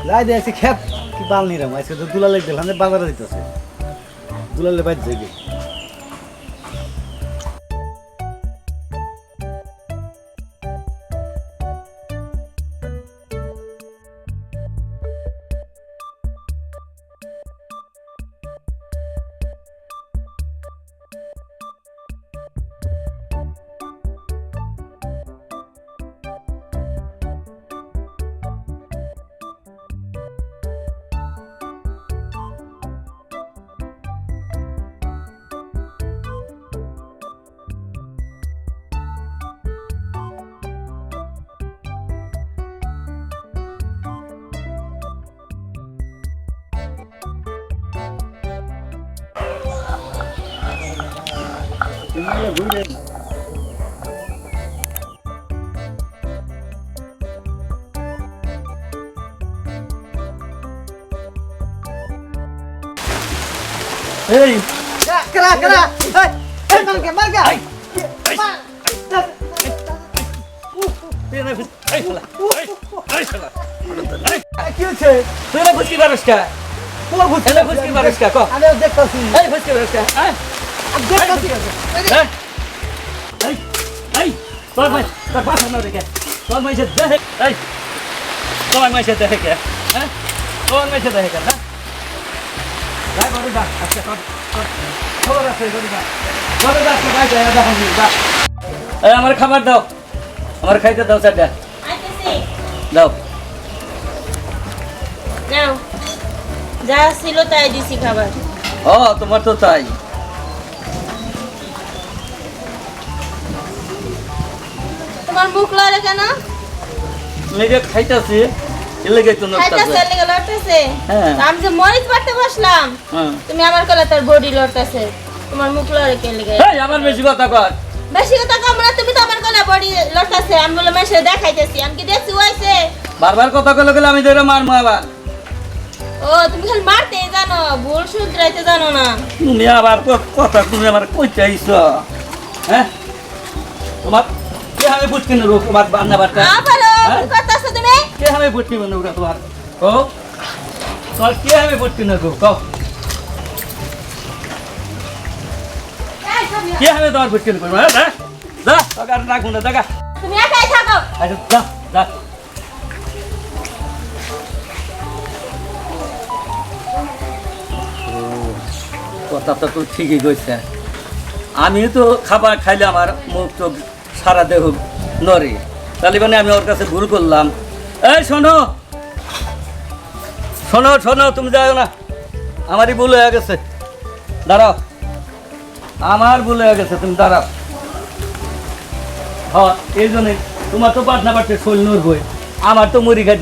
যাই দেখছি খেপ কি বাল নিরাম আজকে তো দুলালে দিলাম বাজারে দিতেছে দুলালে বাইর যাই ঘুরে এই করা করা এই মারকে মারকে কি হচ্ছে তুই না ফুসকি বারসকা তোমার ভূত এলে ফুসকি বারসকা ক আমি দেখতাছি এই ফুসকি বারসকা হ্যাঁ আমি দেখতাছি হ্যাঁ এই এই তোর ভাই তোর পাশে না রেখে তোর মাইসে দেখে এই তোর মাইসে দেখে হ্যাঁ তোর মাইসে দেখে না যা করে যা আচ্ছা খবর আছে করে যা করে যা ভাই যা দেখো যা এই আমার খাবার দাও আমার খাইতে দাও চারটা আইতেছি দাও নাও যা ছিল তাই দিছি খাবার ও তোমার তো তাই তোমার মুখ লড়ে কেন মেরে খাইতাছি এলে গেছো না খাইতেছে লেগে লড়তেছে হ্যাঁ। আমি যে মরিচ বাটতে বসলাম হ্যাঁ তুমি আমার কলে তার বডি লড়তেছে তোমার মুখ লড়ে কে লেগে এই আমার বেশি কথা কর বেশি কথা কম না তুমি তো আমার কলে বডি লড়তেছে আমি বলে মেশে দেখাইতেছি আমি কি দেখছি ওইছে বারবার কথা কলে গেলে আমি ধরে মারবো আবার ও তুমি খালি মারতেই জানো ভুল শুধরাইতে জানো না তুমি আবার কথা তুমি আমার কইতে আইছো হ্যাঁ তোমার কে আমি বুঝকি নেবো তোমার বান্না বাচ্চা আবারও হ্যাঁ? কি করতেছো তুমি কে আমি বুঝকি নেবো তোমার ও তোমার কে আমি বুঝকি নেবো কও কে আমি তোমার বুঝকি নেবো হ্যাঁ যা যা তোকে আর রাখবো না দেখা তুমি একাই থাকো আচ্ছা যা যা কথা তো তুই ঠিকই কইছে আমি তো খাবার খাইলে আমার মুখ চোখ সারা দেহ নড়ে তাহলে মানে আমি ওর কাছে ভুল করলাম এই শোনো শোনো শোনো তুমি যাও না আমারই ভুল হয়ে গেছে দাঁড়াও আমার ভুল হয়ে গেছে তুমি দাঁড়াও হ্যাঁ এই জন্যে তোমার তো পাটনা পাটে শৈল নড়বই আমার তো মুড়ি খাই